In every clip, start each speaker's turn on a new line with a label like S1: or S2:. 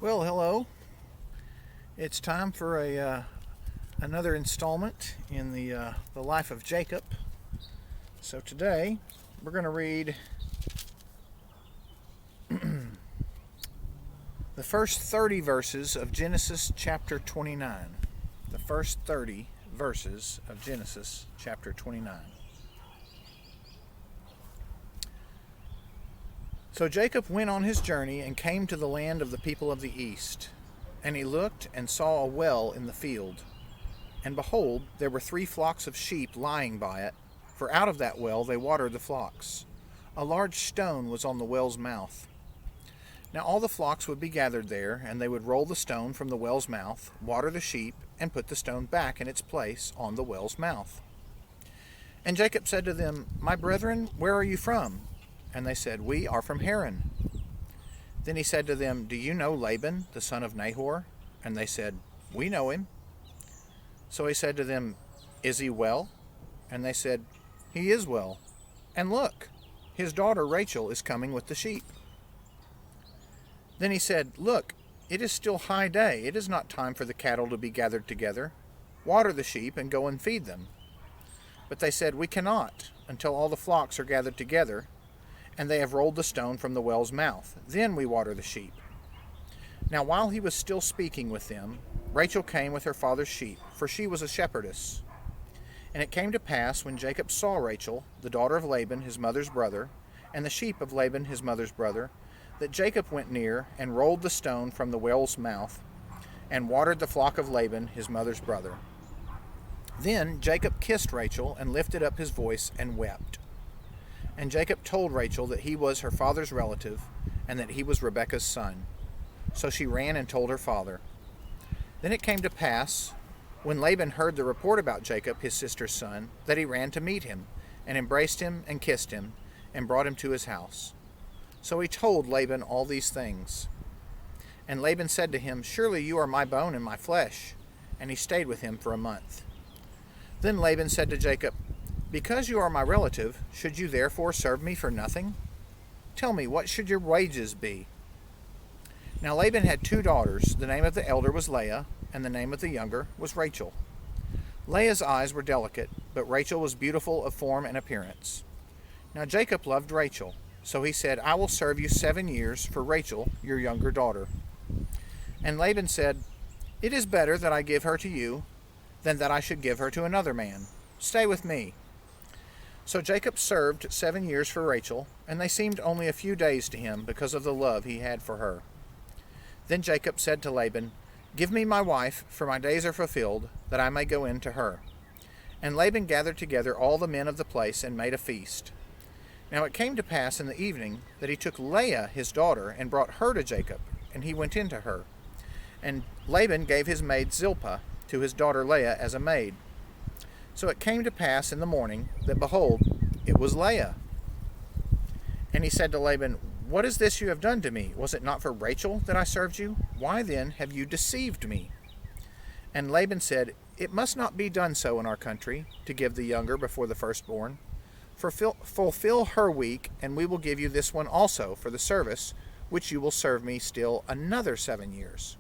S1: Well, hello. It's time for a another installment in the life of Jacob. So today we're going to read the first 30 verses of Genesis chapter 29. The first 30 verses of Genesis chapter 29. So Jacob went on his journey and came to the land of the people of the east. And he looked and saw a well in the field. And behold, there were 3 flocks of sheep lying by it, for out of that well they watered the flocks. A large stone was on the well's mouth. Now all the flocks would be gathered there, and they would roll the stone from the well's mouth, water the sheep, and put the stone back in its place on the well's mouth. And Jacob said to them, My brethren, where are you from? And they said, We are from Haran. Then he said to them, Do you know Laban, the son of Nahor? And they said, We know him. So he said to them, Is he well? And they said, He is well. And look, his daughter Rachel is coming with the sheep. Then he said, Look, it is still high day. It is not time for the cattle to be gathered together. Water the sheep and go and feed them. But they said, We cannot, until all the flocks are gathered together, and they have rolled the stone from the well's mouth. Then we water the sheep. Now while he was still speaking with them, Rachel came with her father's sheep, for she was a shepherdess. And it came to pass, when Jacob saw Rachel, the daughter of Laban, his mother's brother, and the sheep of Laban, his mother's brother, that Jacob went near and rolled the stone from the well's mouth, and watered the flock of Laban, his mother's brother. Then Jacob kissed Rachel, and lifted up his voice, and wept. And Jacob told Rachel that he was her father's relative, and that he was Rebekah's son. So she ran and told her father. Then it came to pass, when Laban heard the report about Jacob, his sister's son, that he ran to meet him, and embraced him, and kissed him, and brought him to his house. So he told Laban all these things. And Laban said to him, Surely you are my bone and my flesh. And he stayed with him for a month. Then Laban said to Jacob, Because you are my relative, should you therefore serve me for nothing? Tell me, what should your wages be? Now Laban had 2 daughters. The name of the elder was Leah, and the name of the younger was Rachel. Leah's eyes were delicate, but Rachel was beautiful of form and appearance. Now Jacob loved Rachel, so he said, I will serve you 7 years for Rachel, your younger daughter. And Laban said, It is better that I give her to you than that I should give her to another man. Stay with me. So Jacob served 7 years for Rachel, and they seemed only a few days to him because of the love he had for her. Then Jacob said to Laban, Give me my wife, for my days are fulfilled, that I may go in to her. And Laban gathered together all the men of the place and made a feast. Now it came to pass in the evening that he took Leah his daughter and brought her to Jacob, and he went in to her. And Laban gave his maid Zilpah to his daughter Leah as a maid. So it came to pass in the morning that, behold, it was Leah. And he said to Laban, What is this you have done to me? Was it not for Rachel that I served you? Why then have you deceived me? And Laban said, It must not be done so in our country, to give the younger before the firstborn. Fulfill her week, and we will give you this one also for the service, which you will serve me still another 7 years.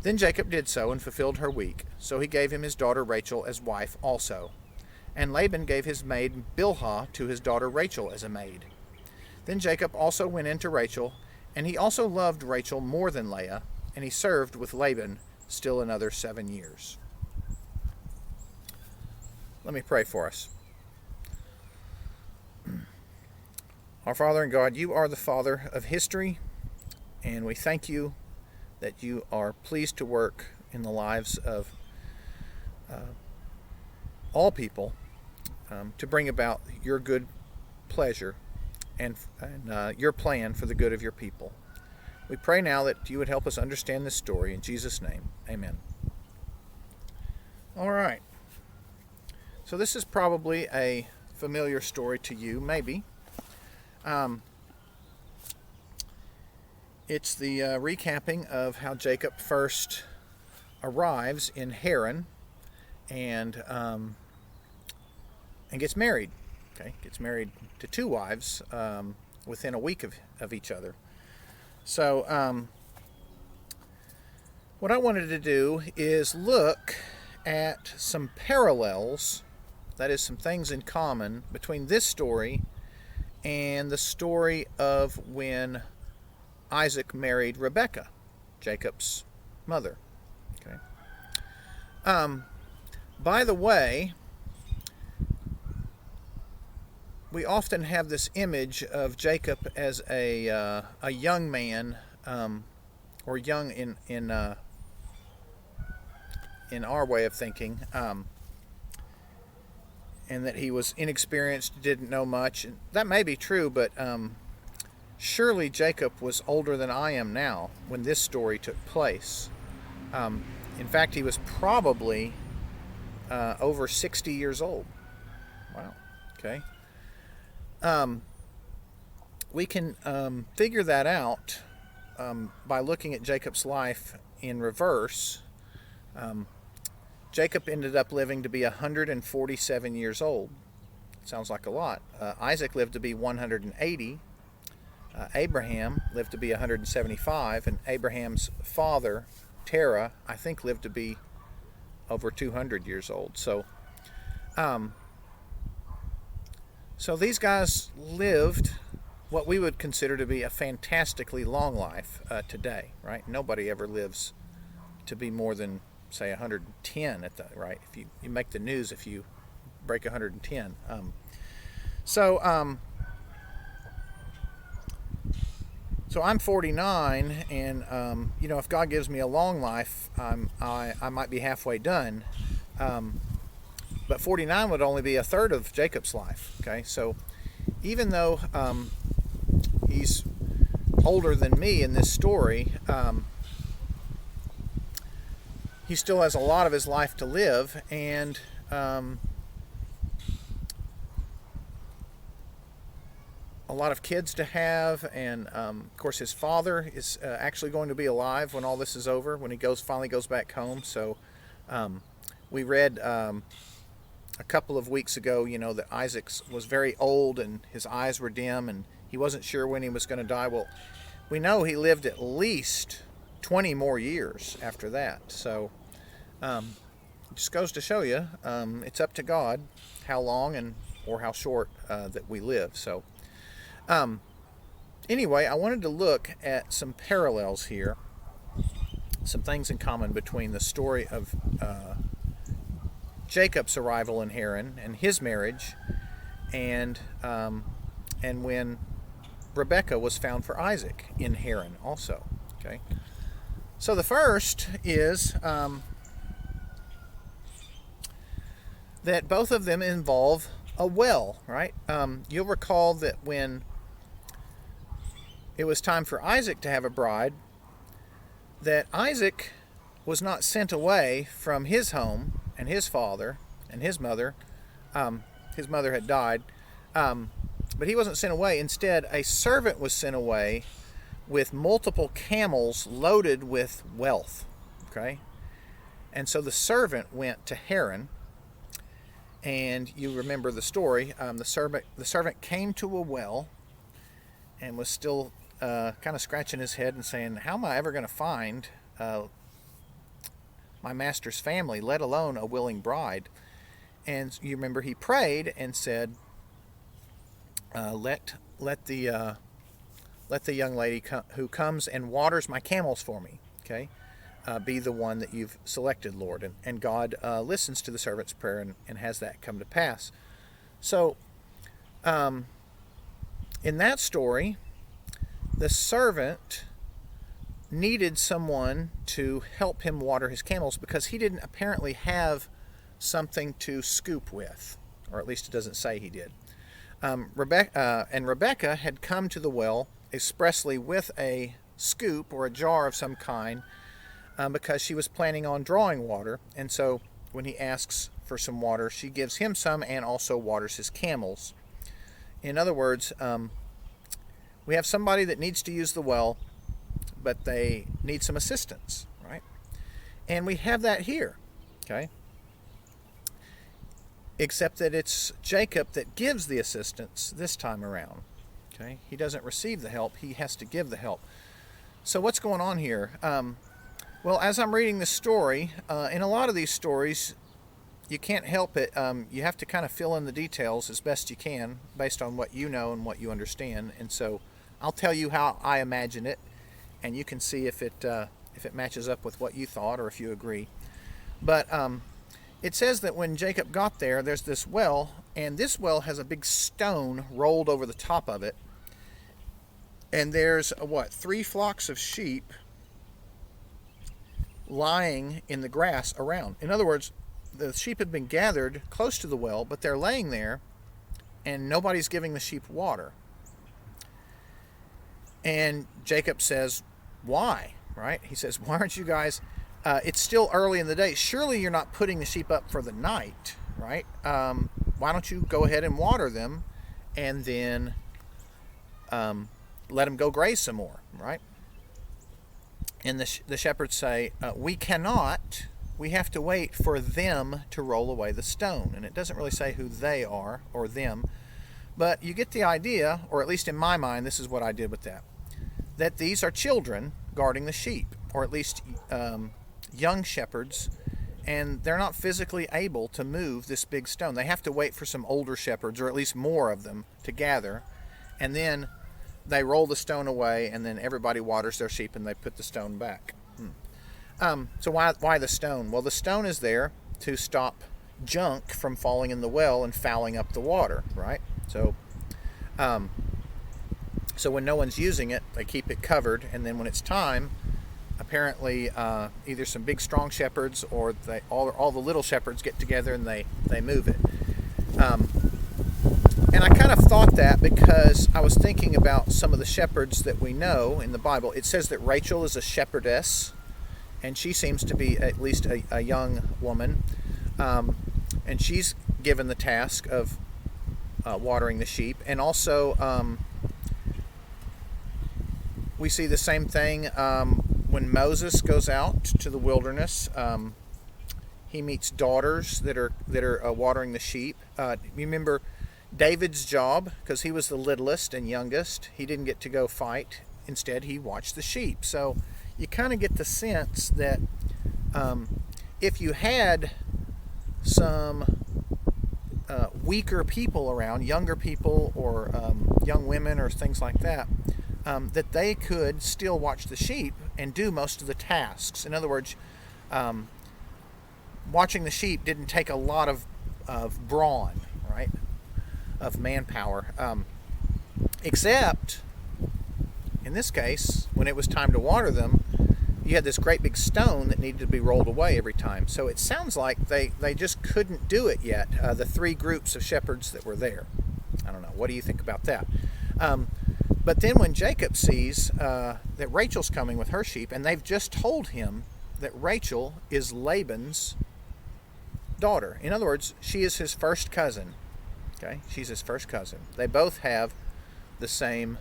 S1: Then Jacob did so, and fulfilled her week. So he gave him his daughter Rachel as wife also. And Laban gave his maid Bilhah to his daughter Rachel as a maid. Then Jacob also went in to Rachel, and he also loved Rachel more than Leah, and he served with Laban still another 7 years. Let me pray for us. Our Father and God, you are the Father of history, and we thank you that you are pleased to work in the lives of all people to bring about your good pleasure and your plan for the good of your people. We pray now that you would help us understand this story. In Jesus' name, amen. All right. So this is probably a familiar story to you, maybe. It's the recapping of how Jacob first arrives in Haran and gets married. Okay, gets married to 2 wives within a week of each other. So What I wanted to do is look at some parallels, that is, some things in common between this story and the story of when Isaac married Rebekah, Jacob's mother. Okay. By the way, we often have this image of Jacob as a young man, or young in our way of thinking, and that he was inexperienced, didn't know much. And that may be true, but surely Jacob was older than I am now when this story took place. In fact, he was probably over 60 years old. Wow. Okay. We can figure that out by looking at Jacob's life in reverse. Jacob ended up living to be 147 years old. Sounds like a lot. Isaac lived to be 180. Abraham lived to be 175, and Abraham's father, Terah, I think lived to be over 200 years old. So these guys lived what we would consider to be a fantastically long life today, right? Nobody ever lives to be more than, say, 110 at the right. If you make the news if you break 110. So I'm 49, and if God gives me a long life, I might be halfway done. But 49 would only be a third of Jacob's life. Okay, so even though he's older than me in this story, he still has a lot of his life to live, and a lot of kids to have, and of course his father is actually going to be alive when all this is over, when he finally goes back home. So we read a couple of weeks ago, that Isaac was very old and his eyes were dim and he wasn't sure when he was going to die. Well, we know he lived at least 20 more years after that. So it just goes to show you, it's up to God how long or how short that we live. So anyway, I wanted to look at some parallels here, some things in common between the story of Jacob's arrival in Haran and his marriage, and when Rebekah was found for Isaac in Haran also. Okay, so the first is that both of them involve a well, right? You'll recall that when it was time for Isaac to have a bride, that Isaac was not sent away from his home and his father and his mother. His mother had died, but he wasn't sent away. Instead, a servant was sent away with multiple camels loaded with wealth. Okay, and so the servant went to Haran, and you remember the story. The servant came to a well and was still kind of scratching his head and saying, "How am I ever going to find my master's family, let alone a willing bride?" And you remember he prayed and said, let the young lady who comes and waters my camels for me, okay, be the one that you've selected, Lord. And God listens to the servant's prayer and has that come to pass. So in that story, the servant needed someone to help him water his camels because he didn't apparently have something to scoop with, or at least it doesn't say he did. Rebekah had come to the well expressly with a scoop or a jar of some kind because she was planning on drawing water, and so when he asks for some water, she gives him some and also waters his camels. In other words, we have somebody that needs to use the well, but they need some assistance, right? And we have that here, okay? Except that it's Jacob that gives the assistance this time around, Okay, he doesn't receive the help, he has to give the help. So what's going on here? Well, as I'm reading this story, in a lot of these stories, you can't help it. You have to kind of fill in the details as best you can based on what you know and what you understand. And so I'll tell you how I imagine it, and you can see if it matches up with what you thought or if you agree. But it says that when Jacob got there, there's this well, and this well has a big stone rolled over the top of it. And there's what, 3 flocks of sheep lying in the grass around. In other words, the sheep have been gathered close to the well, but they're laying there and nobody's giving the sheep water. And Jacob says, why? Right? He says, why aren't you guys, it's still early in the day. Surely you're not putting the sheep up for the night, right? Why don't you go ahead and water them and then let them go graze some more, right? And the shepherds say, we cannot. We have to wait for them to roll away the stone. And it doesn't really say who they are or them. But you get the idea, or at least in my mind, this is what I did with that these are children guarding the sheep, or at least young shepherds, and they're not physically able to move this big stone. They have to wait for some older shepherds, or at least more of them, to gather, and then they roll the stone away, and then everybody waters their sheep and they put the stone back. So why the stone? Well, the stone is there to stop junk from falling in the well and fouling up the water, right? So when no one's using it, they keep it covered, and then when it's time, apparently either some big strong shepherds or all the little shepherds get together and they move it. And I kind of thought that because I was thinking about some of the shepherds that we know in the Bible. It says that Rachel is a shepherdess, and she seems to be at least a young woman. And she's given the task of watering the sheep. And also, we see the same thing when Moses goes out to the wilderness. He meets daughters that are watering the sheep. You remember David's job, because he was the littlest and youngest, he didn't get to go fight. Instead, he watched the sheep. So you kind of get the sense that if you had some weaker people around, younger people or young women or things like that, that they could still watch the sheep and do most of the tasks. In other words, watching the sheep didn't take a lot of brawn, right? Of manpower, except in this case, when it was time to water them, you had this great big stone that needed to be rolled away every time. So it sounds like they just couldn't do it yet, the 3 groups of shepherds that were there. I don't know. What do you think about that? But then when Jacob sees that Rachel's coming with her sheep, and they've just told him that Rachel is Laban's daughter. In other words, she is his first cousin. Okay, she's his first cousin. They both have the same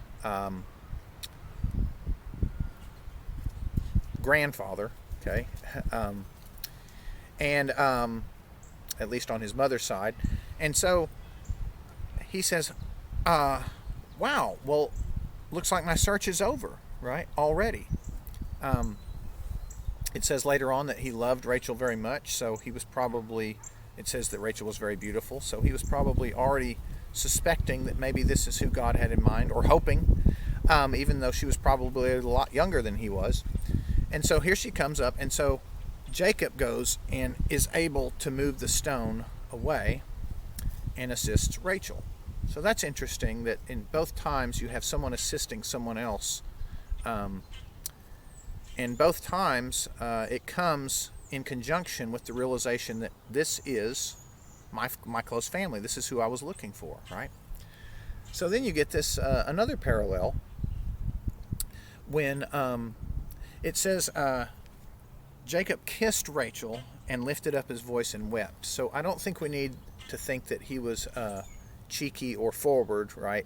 S1: grandfather. Okay, and at least on his mother's side. And so he says, "Wow, well, looks like my search is over, right? Already." It says later on that he loved Rachel very much, so he was probably. It says that Rachel was very beautiful, so he was probably already suspecting that maybe this is who God had in mind, or hoping, even though she was probably a lot younger than he was. And so here she comes up, and so Jacob goes and is able to move the stone away and assists Rachel. So that's interesting that in both times you have someone assisting someone else. And both times it comes in conjunction with the realization that this is my close family. This is who I was looking for, right? So then you get this another parallel when it says Jacob kissed Rachel and lifted up his voice and wept. So I don't think we need to think that he was cheeky or forward, right?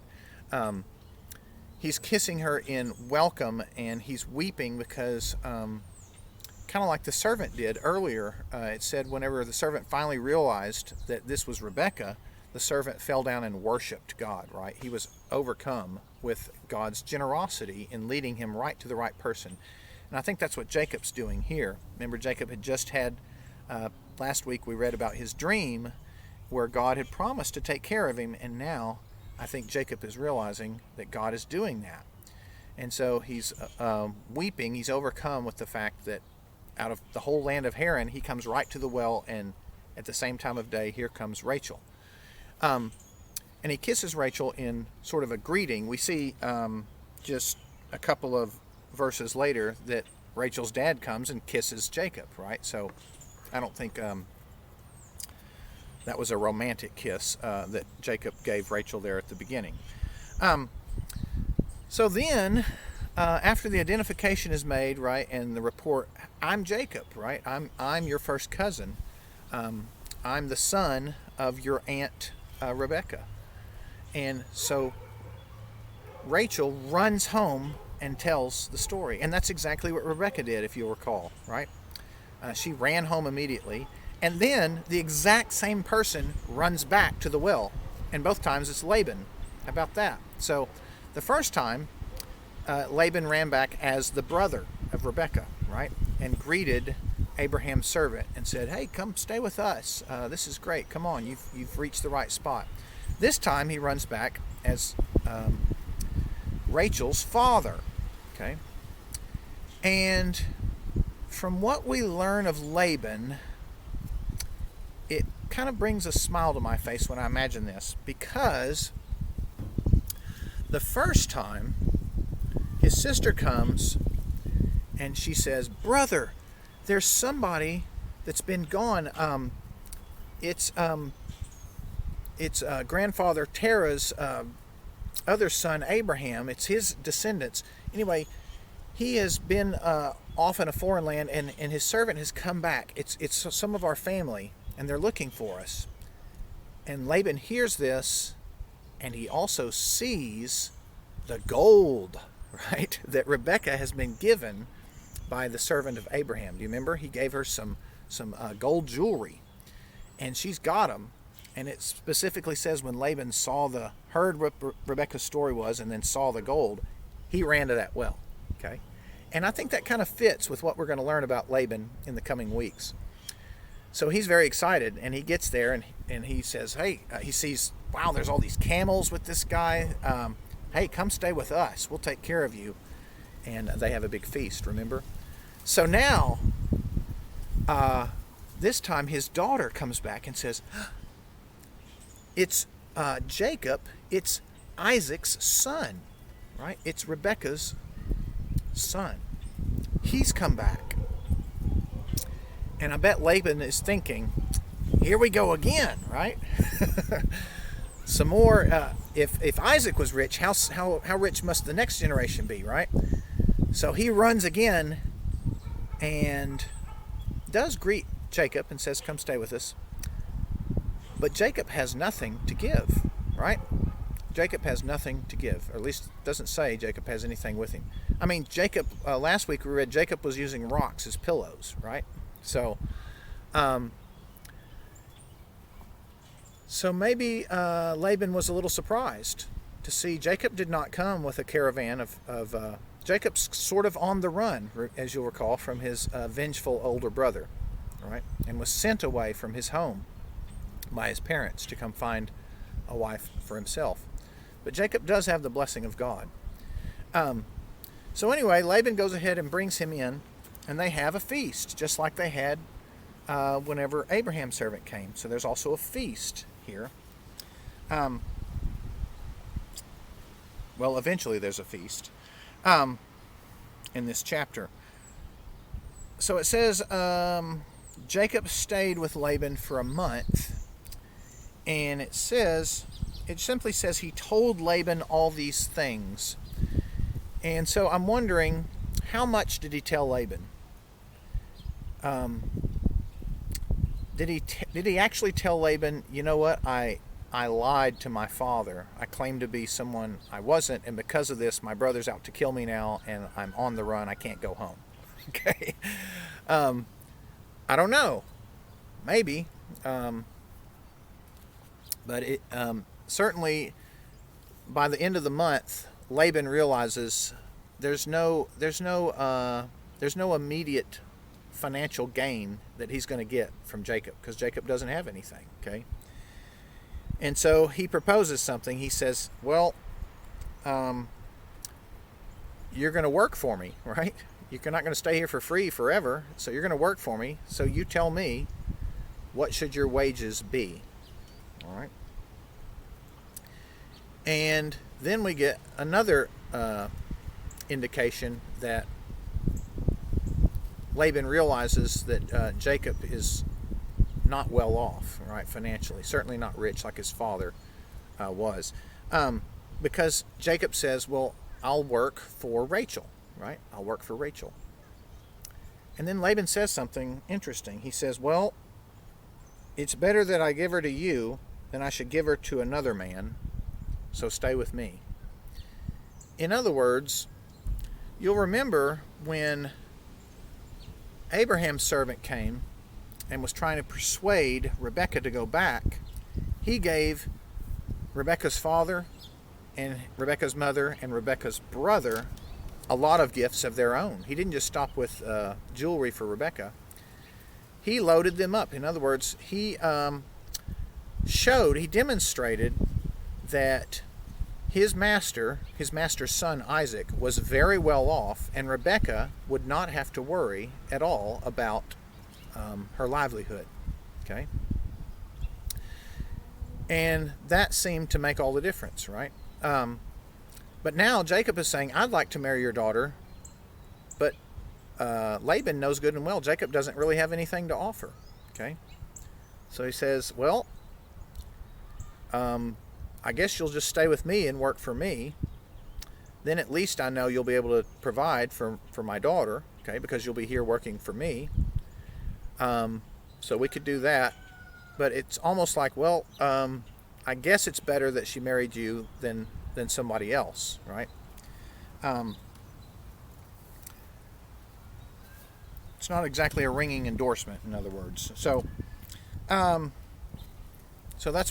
S1: He's kissing her in welcome, and he's weeping because kind of like the servant did earlier. It said whenever the servant finally realized that this was Rebekah, the servant fell down and worshiped God, right? He was overcome with God's generosity in leading him right to the right person. And I think that's what Jacob's doing here. Remember, Jacob had just had, last week we read about his dream where God had promised to take care of him, and now I think Jacob is realizing that God is doing that. And so he's weeping. He's overcome with the fact that out of the whole land of Haran, he comes right to the well, and at the same time of day, here comes Rachel. And he kisses Rachel in sort of a greeting. We see just a couple of verses later that Rachel's dad comes and kisses Jacob, right? So I don't think that was a romantic kiss that Jacob gave Rachel there at the beginning. So then, after the identification is made, right, and the report, I'm Jacob, right? I'm your first cousin. I'm the son of your aunt Rebecca. And so Rachel runs home and tells the story. And that's exactly what Rebecca did, if you'll recall, right? She ran home immediately. And then the exact same person runs back to the well. And both times it's Laban. How about that? So the first time, Laban ran back as the brother of Rebecca, right? And greeted Abraham's servant and said, hey, come stay with us. This is great. Come on, you've reached the right spot. This time he runs back as Rachel's father, okay? And from what we learn of Laban, it kind of brings a smile to my face when I imagine this, because the first time his sister comes and she says, brother, there's somebody that's been gone. It's grandfather Terah's other son Abraham. It's his descendants. Anyway, he has been off in a foreign land, and his servant has come back. It's some of our family, and they're looking for us. And Laban hears this, and he also sees the gold, right, that Rebecca has been given by the servant of Abraham. Do you remember? He gave her some gold jewelry, and she's got them. And it specifically says when Laban heard what Rebecca's story was and then saw the gold, he ran to that well. Okay, and I think that kind of fits with what we're going to learn about Laban in the coming weeks. So he's very excited, and he gets there, and he says, hey, he sees, wow, there's all these camels with this guy. Hey, come stay with us. We'll take care of you. And they have a big feast, remember? So now, this time his daughter comes back and says, it's Jacob, it's Isaac's son, right? It's Rebecca's son. He's come back. And I bet Laban is thinking, here we go again, right? Some more, if Isaac was rich, how rich must the next generation be, right? So he runs again and does greet Jacob and says, come stay with us. But Jacob has nothing to give, right? Jacob has nothing to give, or at least it doesn't say Jacob has anything with him. I mean, Jacob, last week we read Jacob was using rocks as pillows, right? So maybe Laban was a little surprised to see Jacob did not come with a caravan of Jacob's sort of on the run, as you'll recall, from his vengeful older brother, right? And was sent away from his home by his parents to come find a wife for himself. But Jacob does have the blessing of God. So anyway, Laban goes ahead and brings him in, and they have a feast, just like they had whenever Abraham's servant came. So there's also a feast here. Well, eventually there's a feast in this chapter. So it says Jacob stayed with Laban for a month, and it simply says he told Laban all these things. And so I'm wondering, how much did he tell Laban? Did he actually tell Laban, you know what, I lied to my father. I claimed to be someone I wasn't, and because of this, my brother's out to kill me now, and I'm on the run. I can't go home. Okay. I don't know. Maybe. But it certainly by the end of the month, Laban realizes there's no there's no immediate financial gain that he's going to get from Jacob, because Jacob doesn't have anything. Okay. And so he proposes something. He says, well, you're going to work for me, right? You're not going to stay here for free forever, so you're going to work for me. So you tell me, what should your wages be? All right. And then we get another indication that Laban realizes that Jacob is not well off, right, financially. Certainly not rich like his father was. Because Jacob says, well, I'll work for Rachel, right? I'll work for Rachel. And then Laban says something interesting. He says, well, it's better that I give her to you than I should give her to another man, so stay with me. In other words, you'll remember when Abraham's servant came and was trying to persuade Rebekah to go back, he gave Rebekah's father and Rebekah's mother and Rebekah's brother a lot of gifts of their own. He didn't just stop with jewelry for Rebekah. He loaded them up. In other words, he demonstrated that his master's son Isaac, was very well off, and Rebekah would not have to worry at all about her livelihood. Okay? And that seemed to make all the difference, right? But now Jacob is saying, I'd like to marry your daughter, but Laban knows good and well Jacob doesn't really have anything to offer. Okay? So he says, well, I guess you'll just stay with me and work for me. Then at least I know you'll be able to provide for my daughter, okay, because you'll be here working for me. So we could do that. But it's almost like, well, I guess it's better that she married you than somebody else, right? It's not exactly a ringing endorsement, in other words. So that's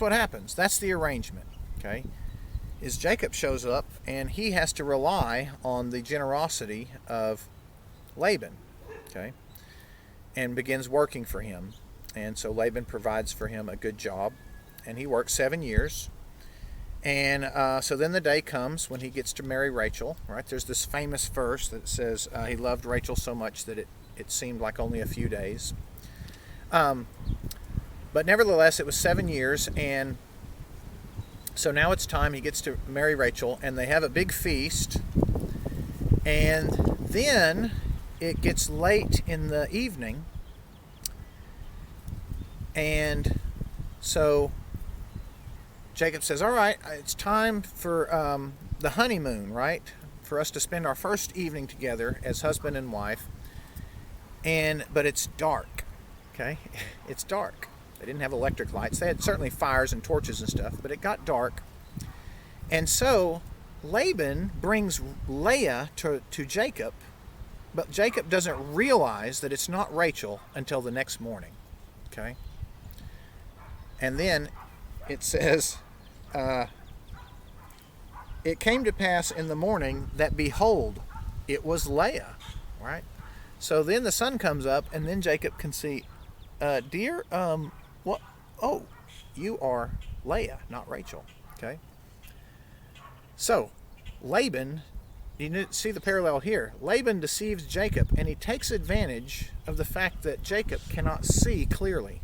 S1: what happens. That's the arrangement, okay? Is Jacob shows up and he has to rely on the generosity of Laban, okay? And begins working for him. And so Laban provides for him a good job, and he works 7 years. And so then the day comes when he gets to marry Rachel, right? There's this famous verse that says he loved Rachel so much that it seemed like only a few days. But nevertheless, it was 7 years, and so now it's time. He gets to marry Rachel, and they have a big feast. And then it gets late in the evening, and so Jacob says, all right, it's time for the honeymoon, right? For us to spend our first evening together as husband and wife. But it's dark, okay? It's dark. They didn't have electric lights. They had certainly fires and torches and stuff, but it got dark. And so Laban brings Leah to Jacob, but Jacob doesn't realize that it's not Rachel until the next morning, okay? And then it says, it came to pass in the morning that, behold, it was Leah, right? So then the sun comes up, and then Jacob can see, dear, what? Oh, you are Leah, not Rachel, okay? So Laban, you see the parallel here. Laban deceives Jacob, and he takes advantage of the fact that Jacob cannot see clearly,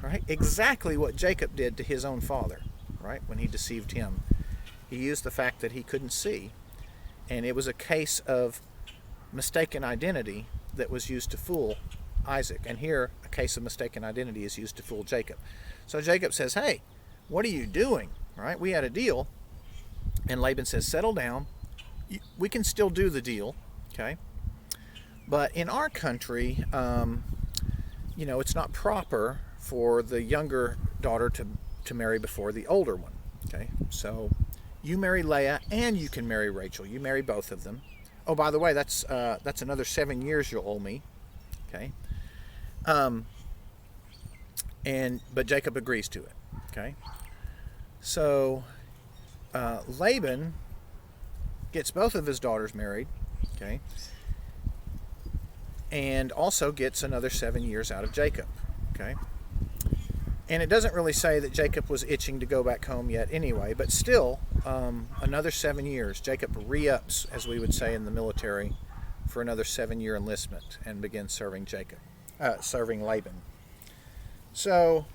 S1: right? Exactly what Jacob did to his own father, right? When he deceived him, he used the fact that he couldn't see, and it was a case of mistaken identity that was used to fool Isaac. And here, a case of mistaken identity is used to fool Jacob. So Jacob says, hey, what are you doing? Right? We had a deal. And Laban says, settle down. We can still do the deal. Okay? But in our country, it's not proper for the younger daughter to marry before the older one. Okay? So you marry Leah, and you can marry Rachel. You marry both of them. Oh, by the way, that's another 7 years you'll owe me. Okay? But Jacob agrees to it. Okay? So Laban gets both of his daughters married. Okay? and also gets another 7 years out of Jacob. Okay? And it doesn't really say that Jacob was itching to go back home yet anyway, but still, another 7 years. Jacob re-ups, as we would say in the military, for another 7-year enlistment and begins serving serving Laban. So,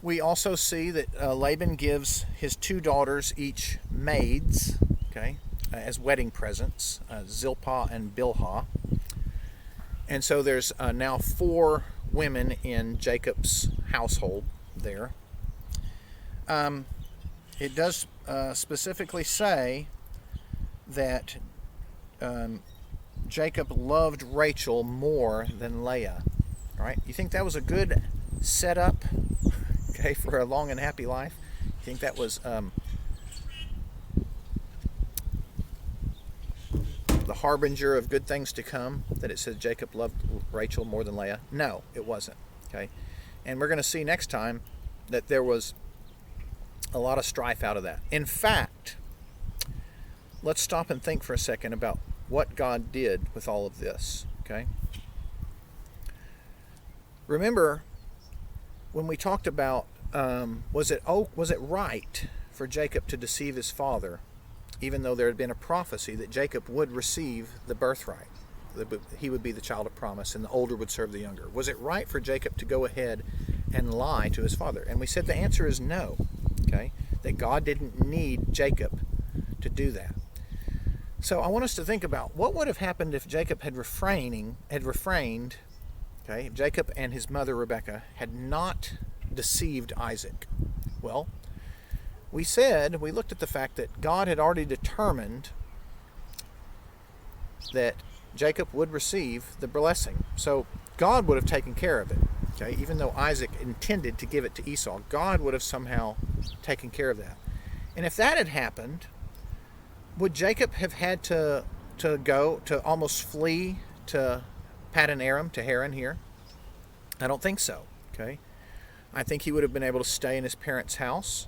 S1: we also see that Laban gives his 2 daughters each maids, okay, as wedding presents, Zilpah and Bilhah. And so there's now 4 women in Jacob's household there. It does specifically say that Jacob loved Rachel more than Leah. All right? You think that was a good setup, okay, for a long and happy life? You think that was the harbinger of good things to come, that it said Jacob loved Rachel more than Leah? No, it wasn't. Okay, and we're going to see next time that there was a lot of strife out of that. In fact, let's stop and think for a second about what God did with all of this. Okay, remember when we talked about was it right for Jacob to deceive his father, even though there had been a prophecy that Jacob would receive the birthright? He would be the child of promise and the older would serve the younger. Was it right for Jacob to go ahead and lie to his father? And we said the answer is no. Okay, that God didn't need Jacob to do that. So I want us to think about what would have happened if Jacob had refrained, okay, if Jacob and his mother Rebekah had not deceived Isaac. Well, we looked at the fact that God had already determined that Jacob would receive the blessing. So God would have taken care of it. Okay, even though Isaac intended to give it to Esau, God would have somehow taken care of that. And if that had happened, would Jacob have had to go to almost flee to Paddan Aram, to Haran here? I don't think so. Okay, I think he would have been able to stay in his parents' house.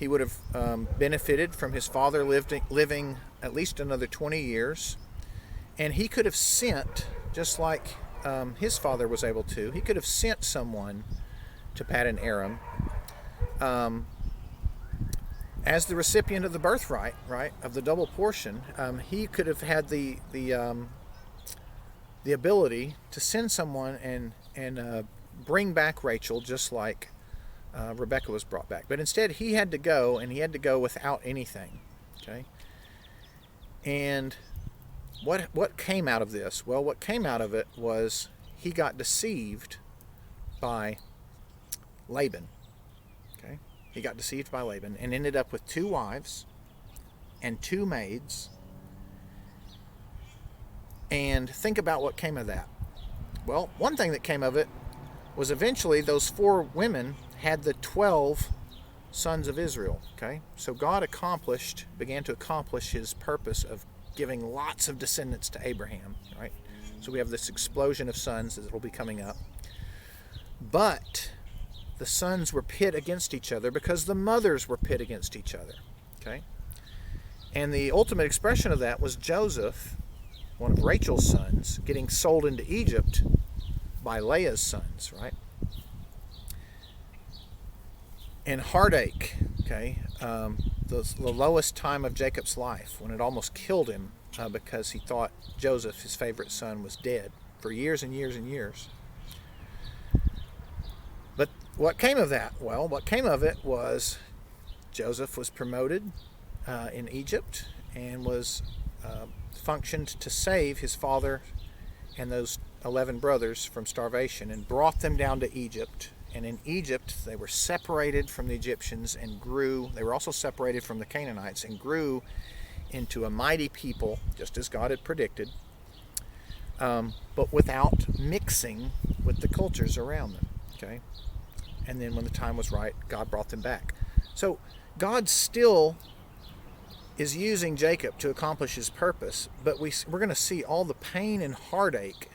S1: He would have benefited from his father living at least another 20 years. And he could have sent, just like his father was able to, he could have sent someone to Paddan Aram as the recipient of the birthright, right, of the double portion. He could have had the ability to send someone and bring back Rachel, just like Rebekah was brought back. But instead, he had to go, and he had to go without anything. Okay, and what came out of this? Well, what came out of it was he got deceived by Laban. Okay, he got deceived by Laban and ended up with 2 wives and 2 maids. And think about what came of that. Well, one thing that came of it was eventually those 4 women had the 12 sons of Israel. Okay, so God began to accomplish his purpose of giving lots of descendants to Abraham, right? So we have this explosion of sons that will be coming up. But the sons were pit against each other because the mothers were pit against each other, okay? And the ultimate expression of that was Joseph, one of Rachel's sons, getting sold into Egypt by Leah's sons, right? And heartache, okay, the lowest time of Jacob's life, when it almost killed him because he thought Joseph, his favorite son, was dead for years and years and years. But what came of that? Well, what came of it was Joseph was promoted in Egypt and was functioned to save his father and those 11 brothers from starvation and brought them down to Egypt. And in Egypt, they were separated from the Egyptians and grew. They were also separated from the Canaanites and grew into a mighty people, just as God had predicted, but without mixing with the cultures around them. Okay? And then when the time was right, God brought them back. So God still is using Jacob to accomplish his purpose, but we're going to see all the pain and heartache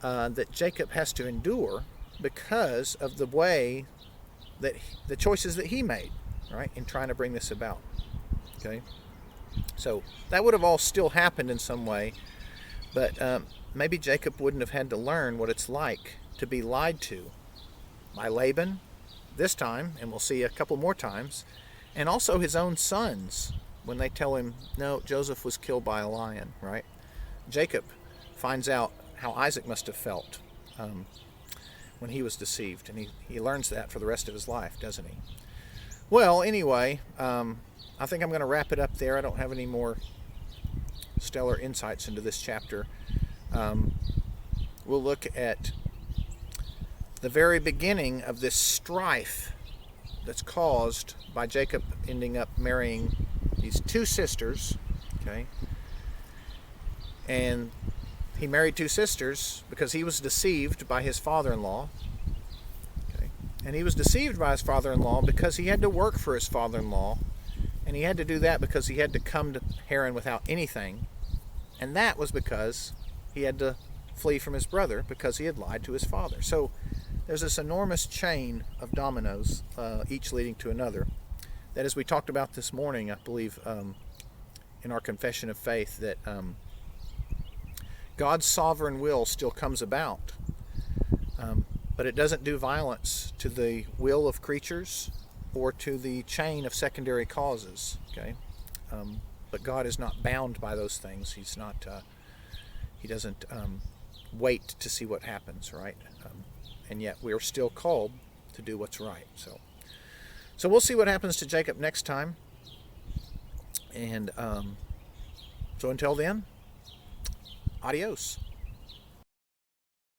S1: that Jacob has to endure because of the way that the choices that he made, right, in trying to bring this about. Okay, So that would have all still happened in some way, but maybe Jacob wouldn't have had to learn what it's like to be lied to by Laban this time, and we'll see a couple more times, and also his own sons when they tell him, no, Joseph was killed by a lion, right? Jacob finds out how Isaac must have felt when he was deceived, and he learns that for the rest of his life, doesn't he? Well, anyway, I think I'm going to wrap it up there. I don't have any more stellar insights into this chapter. We'll look at the very beginning of this strife that's caused by Jacob ending up marrying these two sisters, okay? And he married two sisters because he was deceived by his father-in-law, okay? And he was deceived by his father-in-law because he had to work for his father-in-law, and he had to do that because he had to come to Haran without anything, and that was because he had to flee from his brother because he had lied to his father. So there's this enormous chain of dominoes, each leading to another, that, as we talked about this morning, I believe, in our confession of faith, that God's sovereign will still comes about, but it doesn't do violence to the will of creatures or to the chain of secondary causes, okay? But God is not bound by those things. He's not, he doesn't wait to see what happens, right? And yet we're still called to do what's right. So we'll see what happens to Jacob next time. And so until then, adios.